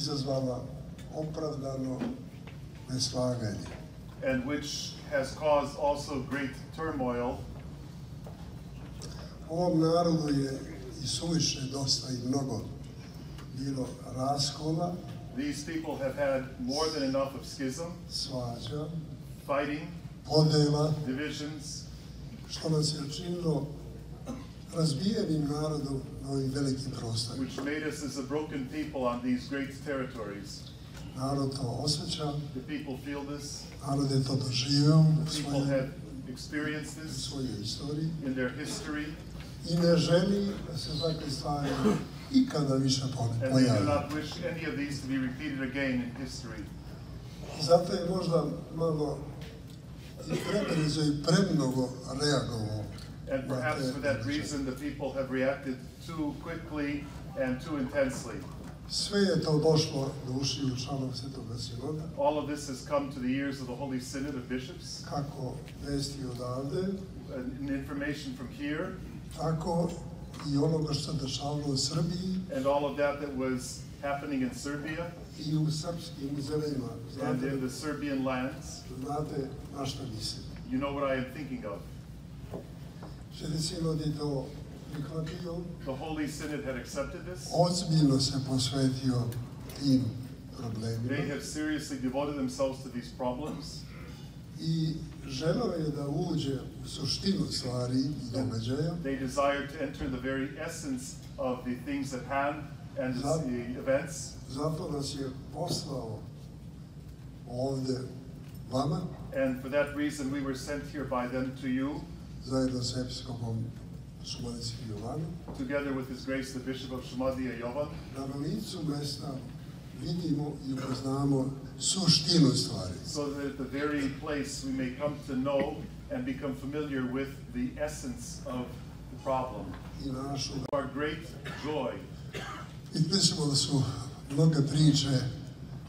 izazvala opravdano neslaganje. And which has caused also great turmoil. Ovom narodu je I suviše dosta I mnogo bilo raskola. These people have had more than enough of schism, svađa, fighting, podela, divisions, što nas je činilo razbijenim narodom na ovim velikim prostorima. which made us as a broken people on these great territories. Narod to osjeća, The people feel this. narod je to doživio The people have experienced u this svojoj istoriji in their history, I ne želi da se takve stvari ikada više and they do pojave. not wish any of these to be repeated again in history. I zato je možda malo I prebrzo I premnogo reagovao. And perhaps for that reason, the people have reacted too quickly and too intensely. Sve je to došlo do ušiju članova Svetoga sinoda. All of this has come to the ears of the Holy Synod of Bishops, Kako vesti odavde, and information from here, tako I onoga što se dešavalo u Srbiji and all of that was happening in Serbia I u srpskim zemljama. and in the Serbian lands. Znate na što mislim. You know what I am thinking of. Sveti sinod je to prihvatio, The Holy Synod had accepted this. ozbiljno se posvetio tim They problemima have seriously devoted themselves to these problems, I želeo je da uđe u suštinu stvari I događaja. they desire to enter the very essence of the things at hand and the events. Zato nas je poslao ovde vama, And for that reason, we were sent here by them to you, zajedno s episkopom Šumadijskim Jovanom, together with His Grace, the Bishop of Šumadija Jovan, da na licu mesta vidimo I upoznamo suštinu stvari. so that at the very place we may come to know and become familiar with the essence of the problem. I našu. Our great joy. I mislimo da su mnoge priče,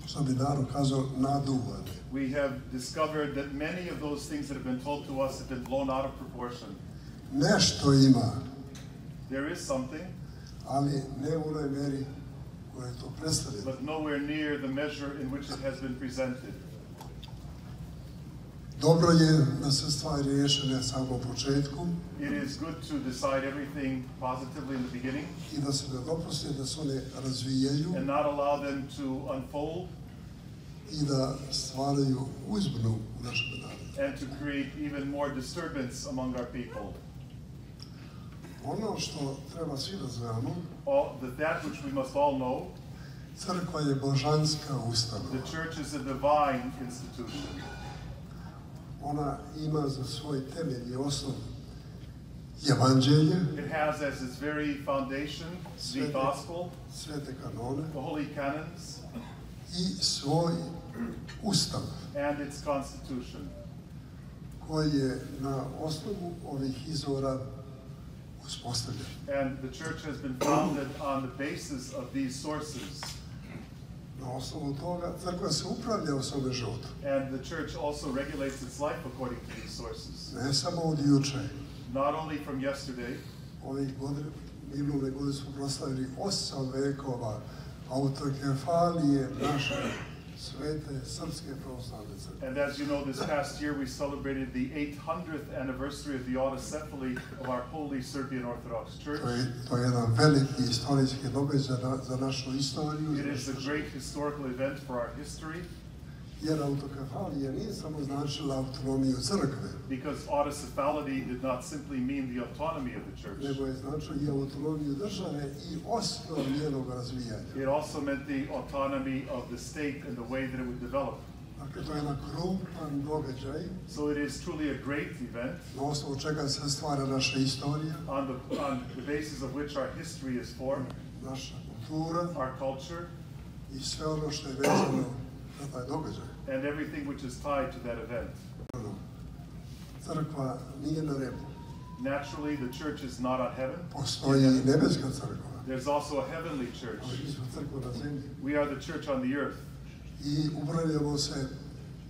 što bi narod kazao, naduvane. We have discovered that many of those things that have been told to us have been blown out of proportion. Nešto ima, There is something, ali ne u onoj meri koja je to predstavljeno. but nowhere near the measure in which it has been presented. Dobro je da se stvari riješe na samom početku It is good to decide everything positively in the beginning I da se ne dopuste da se one razvijaju and not allow them to unfold I da stvaraju uzbunu u našem narodu. and to create even more disturbance among our people. Ono što treba svi da znamo, That which we must all know, crkva je božanska ustanova. the church is a divine institution. Ona ima za svoj temelj I osnov evanđelje, It has as its very foundation the gospel, svete kanone the holy canons, I svoj ustav and its constitution. koji je na osnovu ovih izvora uspostavljen. And the church has been founded on the basis of these sources. Na osnovu toga crkva se upravlja u svome životu. And the church also regulates its life according to these sources. Ne samo od juče. Not only from yesterday, Ovih godine, minule godine smo proslavili 8 vekova autokefalije naše svete Srpske Pravoslavne Crkve. and as you know, this past year we celebrated the 800th anniversary of the autocephaly of our holy Serbian Orthodox Church. To je jedan veliki istorijski događaj za našu istoriju. It is a great historical event for our history. Jer autokefalija nije samo značila autonomiju crkve, Because autocephality did not simply mean the autonomy of the church. nego je značilo I autonomiju države I osnov njenog razvijanja. It also meant the autonomy of the state and the way that it would develop. Dakle, to je jedan krupan događaj, So it is truly a great event na osnovu čega se stvara naša istorija, on the basis of which our history is formed, naša kultura our culture, I sve ono što je vezano za taj događaj. and everything which is tied to that event. Crkva nije na nebu. Naturally, the church is not on heaven. Postoji I nebeska crkva. There's also a heavenly church. Ali mi smo crkva na zemlji. We are the church on the earth. I upravljamo se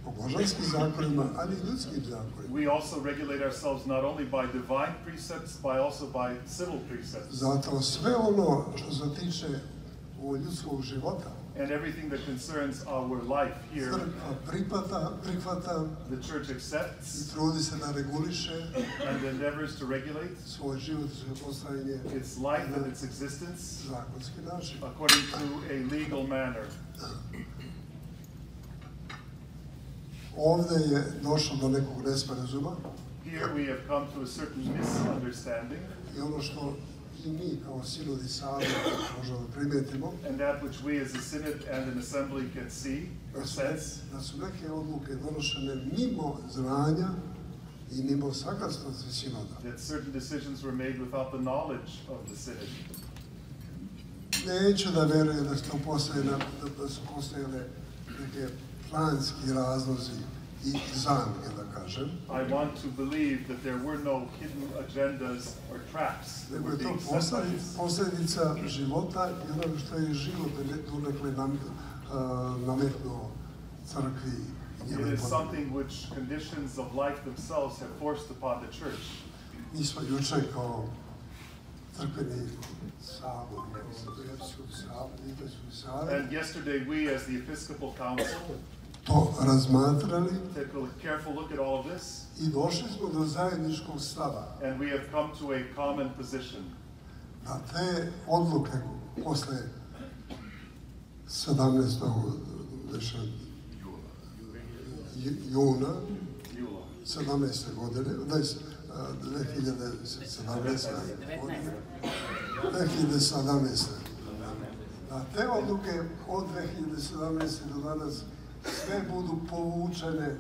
po božanskim zakonima, ali I ljudskim zakonima. We also regulate ourselves not only by divine precepts, but also by civil precepts. Zato sve ono što se tiče ovog ljudskog života. And everything that concerns our life here, Crkva prihvata the church accepts I trudi se da reguliše and endeavors to regulate svoj život I svoje postojanje its life and its existence zakonski način. according to a legal manner. Ovdje je došlo do nekog nesporazuma. Here we have come to a certain misunderstanding. I ono što I mi kao sinod I sabor možemo da primetimo, And that which we as a synod and an assembly can see or sense, da su neke odluke donošene mimo znanja I mimo saglasnosti sinoda. that certain decisions were made without the knowledge of the synod. Neću da verujem da su postojale neke planski razlozi I zamke, da kažem. I want to believe that there were no hidden agendas or traps that Nego were je to being set. posljedica života I onoga što je život donekle nametnuo crkvi I It njene is područje. something which conditions of life themselves have forced upon the church. Mi smo juče kao Crkveni Sabor, And yesterday we as the Episcopal Council to razmatrali took a careful look at all of this, I došli smo do zajedničkog stava and we have come to a common position. da te odluke posle 17. juna 17. godine, 2017. Da te odluke od 2017. do danas sve budu povučene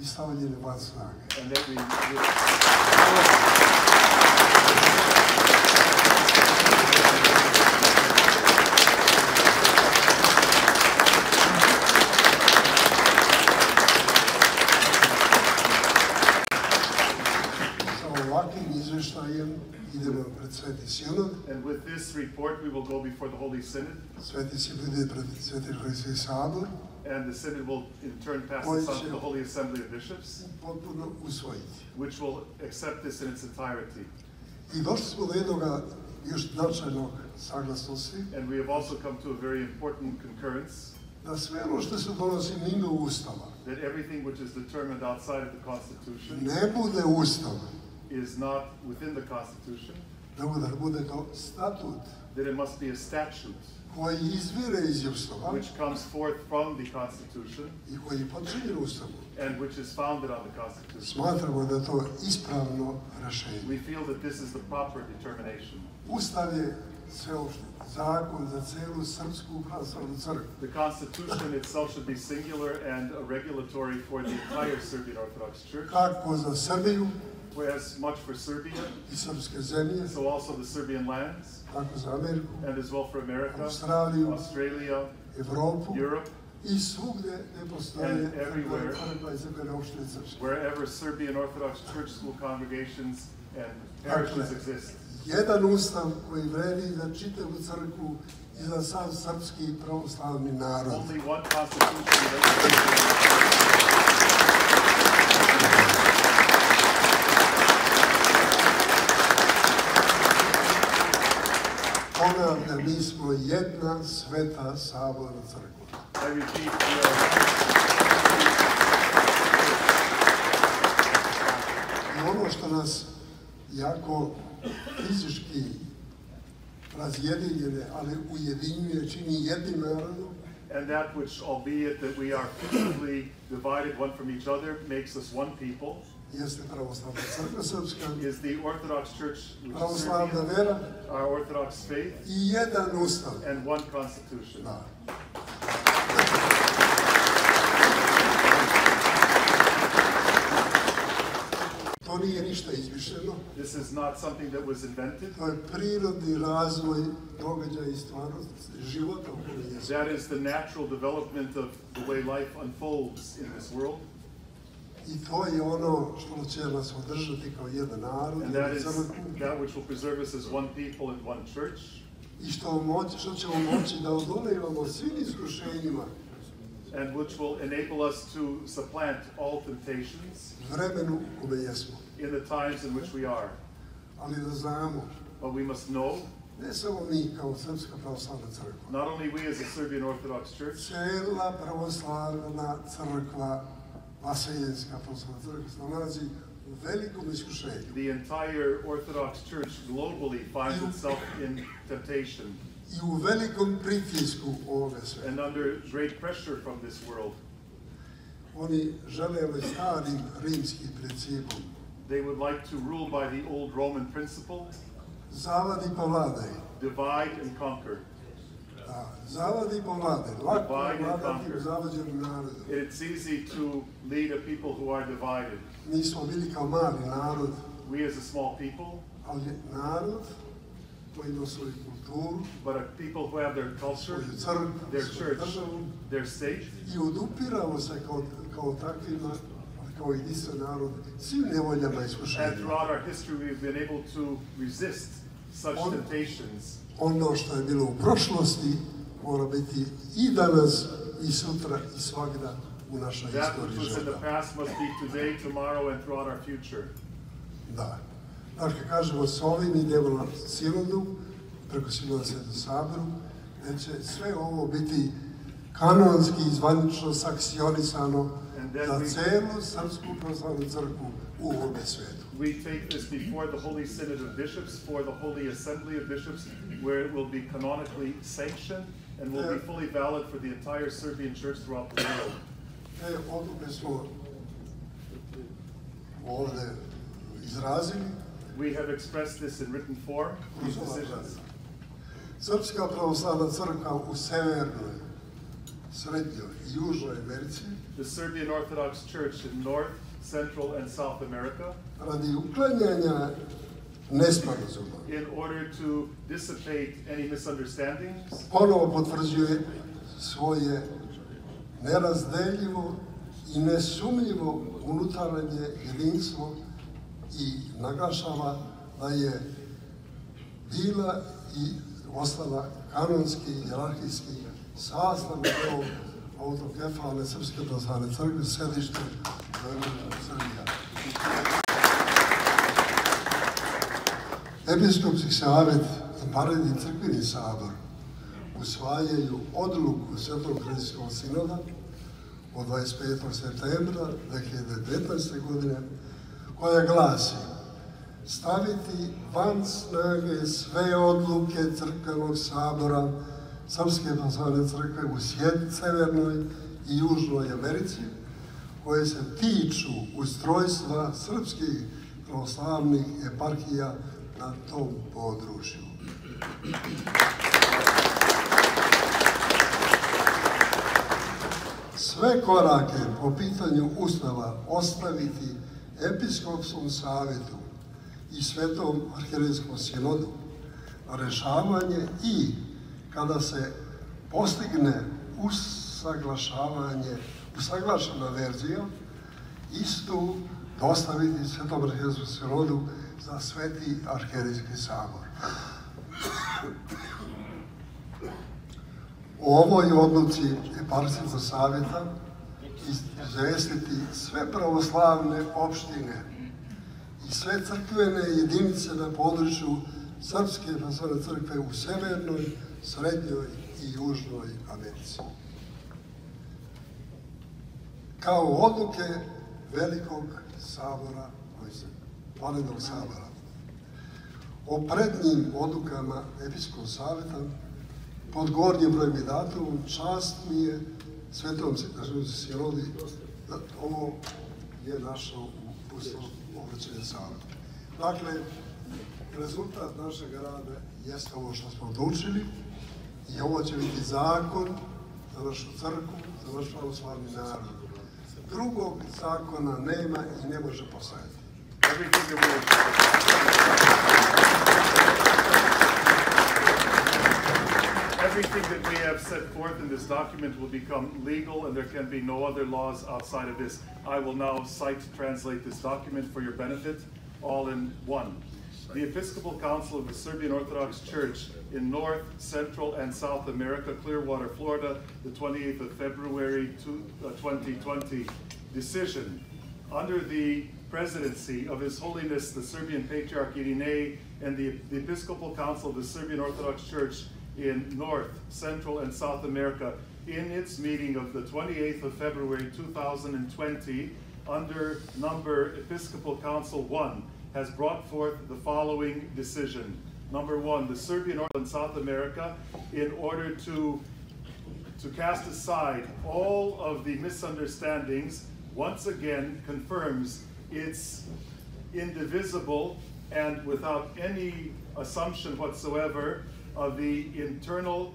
I stavljene van snage. And that we Sa ovakvim izveštajem idemo pred Sveti Sinod. And with this report, we will go before the Holy Synod, Sveti Sinod ide pred Sveti Sabor. and the Synod will in turn pass this on to the Holy Assembly of Bishops, Potpuno usvojiti. which will accept this in its entirety. I došli smo do jednog još značajnog saglasnosti, And we have also come to a very important concurrence da sve ono što se donosi mimo Ustava that everything which is determined outside of the Constitution ne bude Ustav, is not within the Constitution, da bude to statut that it must be a statute koji izvire iz Ustava which comes forth from the Constitution I koji je podčinjen Ustavu. and which is founded on the Constitution. Smatramo da je to ispravno rešenje. We feel that this is the proper determination. Ustav je sveopšti zakon za celu Srpsku Pravoslavnu Crkvu. The Constitution itself should be singular and a regulatory for the entire Serbian Orthodox Church, Kako za Srbiju whereas much for Serbia, I srpske zemlje, so also the Serbian lands, tako za Ameriku, and as well for America, Australiju, Australia, Evropu Europe, I svugde ne postoje And everywhere. crkva I crkvene opštine srpske. wherever Serbian Orthodox Church school congregations and parishes exist. Jedan ustav koji vredi za čitavu crkvu I za sav srpski pravoslavni narod. Only one constitution that Ponavljam, mi smo jedna sveta saborna crkva. I repeat, I ono što nas jako fizički razjedinjene, ali ujedinjuje, čini jednim narodom, and that which, albeit that we are physically divided one from each other, makes us one people, jeste pravoslavna crkva srpska, is the Orthodox Church, which is pravoslavna Serbia, vera our Orthodox faith, I jedan ustav. and one constitution. Da. To nije ništa izmišljeno, This is not something that was invented. to je prirodni razvoj događaja I stvarnosti, života u kojem jesmo. That is the natural development of the way life unfolds in this world. I to je ono što će nas održati kao jedan narod, And that jednu is crkvu, that which will preserve us as one people and one church, I što ćemo moći da odolevamo svim iskušenjima and which will enable us to supplant all temptations vremenu u kome jesmo. in the times in which we are. Ali da znamo But we must know Ne samo mi kao Srpska pravoslavna crkva. Not only we as a Serbian Orthodox Church, Cijela pravoslavna crkva, Vaseljenska pravoslavna crkva, se nalazi u velikom iskušenju. the entire Orthodox Church globally finds itself in temptation I u velikom pritisku ovoga and sveta. under great pressure from this world. Oni žele ovaj starim rimskim principom. They would like to rule by the old Roman principle, Zavadi pa vladaj. divide and conquer. Da, zavadi pa vladaj. Lako je Divide and vladati conquer. u zavađenom narodu. It's easy to lead a people who are divided. Mi smo bili kao mali narod, We as a small people, ali narod koji ima svoju kulturu, but a people who have their culture, svoju crkvu, their svoju church, državu their state, i odupiramo se kao takvima, kao jedinstven narod, svim nevoljama i and iskušenjima. throughout our history we've been able to resist such temptations. Ono što je bilo u prošlosti mora biti i danas, i sutra, i svagda u našoj That istoriji which was in the života. past must be today, tomorrow, and throughout our future. Da. Dakle, kažemo, s ovim idemo na silodu, preko siloda Svetom Saboru, da će sve ovo biti kanonski i zvanično sankcionisano za celu Srpsku pravoslavnu crkvu u ovome svetu. We take this before the Holy Synod of Bishops, for the Holy Assembly of Bishops, where it will be canonically sanctioned and will be fully valid for the entire Serbian Church throughout the world. Te odluke smo ovde izrazili. We have expressed this in written form, these decisions. Srpska pravoslavna crkva u Severnoj, Sredњoj i Južnoj Americi The Serbian Orthodox Church in North, Central, and South America, radi uklanjanja nesporazuma in order to dissipate any misunderstandings, ponovo potvrđuje svoje nerazdeljivo i nesumnjivo unutarnje jedinstvo i naglašava da je bila i ostala kanonski i jerarhijski sastavni deo autokefalne Srpske pravoslavne crkve, sedište Srbija. Episkopski savet i paredni crkveni sabor usvajaju odluku Svetog Hrišćanskog sinoda od 25. septembra 2019. godine, koja glasi: staviti van snage sve odluke Crkvenog sabora Srpske pravoslavne crkve u Severnoj i Južnoj Americi, koje se tiču ustrojstva srpskih pravoslavnih eparhija na tom području. Sve korake po pitanju Ustava ostaviti Episkopskom savetu i Svetom arhijerejskom sinodu na rešavanje i kada se postigne usaglašena verzija, istu dostaviti Svetom arhijerejskom sinodu za Sveti arhijerejski sabor. O ovoj odluci Eparhijskog savjeta izvestiti sve pravoslavne opštine i sve crkvene jedinice na području Srpske pravoslavne crkve u Severnoj, Srednjoj i Južnoj Americi. Kao odluke Velikog sabora, vanrednog sabora. O prednjim odlukama Episkopskog savjeta pod gornjim brojem i datumom čast mi je Svetom sinodi da ovo je našao u pustom obraćanju savjeta. Dakle, rezultat našeg rada jeste ovo što smo odlučili i ovo će biti zakon za našu crkvu, za naš pravoslavni narod. Drugog zakona nema i ne može postojati. Everything that we have set forth in this document will become legal, and there can be no other laws outside of this. I will now translate this document for your benefit, all in one. The Episcopal Council of the Serbian Orthodox Church in North, Central, and South America, Clearwater, Florida, the 28th of February 2020. Decision. Under the presidency of His Holiness the Serbian Patriarch Iriniej and the Episcopal Council of the Serbian Orthodox Church in North, Central, and South America in its meeting of the 28th of February 2020 under number Episcopal Council 1 has brought forth the following decision. Number 1, the Serbian Orthodox in South America, in order to cast aside all of the misunderstandings, once again confirms its indivisible and without any assumption whatsoever of the internal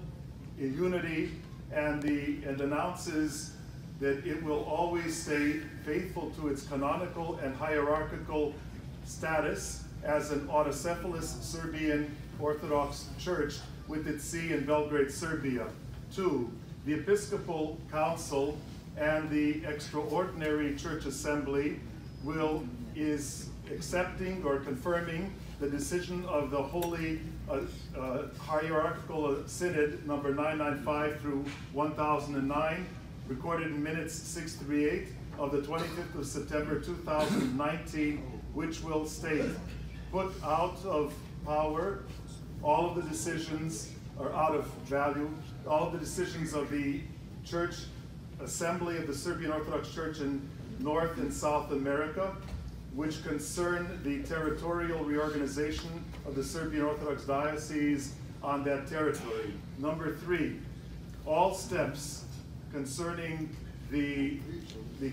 unity and announces that it will always stay faithful to its canonical and hierarchical status as an autocephalous Serbian Orthodox Church with its see in Belgrade, Serbia. 2, the Episcopal Council and the Extraordinary Church Assembly is accepting or confirming the decision of the Holy Hierarchical Synod number 995 through 1009, recorded in minutes 638 of the 25th of September 2019, which will state, put out of power all of the decisions, or out of value, all of the decisions of the Church Assembly of the Serbian Orthodox Church in North and South America, which concern the territorial reorganization of the Serbian Orthodox Diocese on that territory. Number 3, all steps concerning the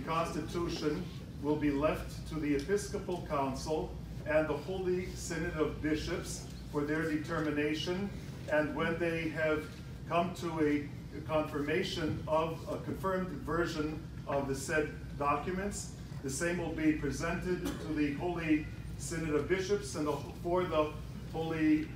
Constitution will be left to the Episcopal Council and the Holy Synod of Bishops for their determination, and when they have come to a confirmation of a confirmed version of the said documents, the same will be presented to the Holy Synod of Bishops and to the Holy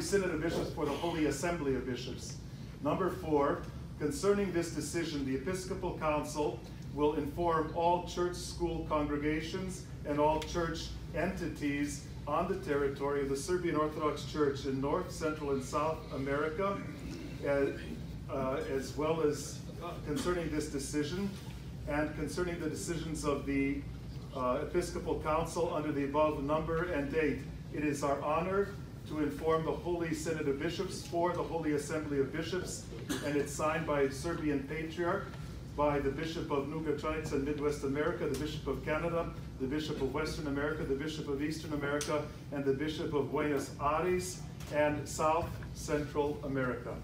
Synod of Bishops for the Holy Assembly of Bishops. Number 4, concerning this decision, the Episcopal Council will inform all church school congregations and all church entities on the territory of the Serbian Orthodox Church in North, Central, and South America, as well as concerning this decision and concerning the decisions of the Episcopal Council under the above number and date. It is our honor to inform the Holy Synod of Bishops for the Holy Assembly of Bishops, and it's signed by Serbian Patriarch, by the Bishop of Nuga Tranica in Midwest America, the Bishop of Canada, the Bishop of Western America, the Bishop of Eastern America, and the Bishop of Buenos Aires and South Central America.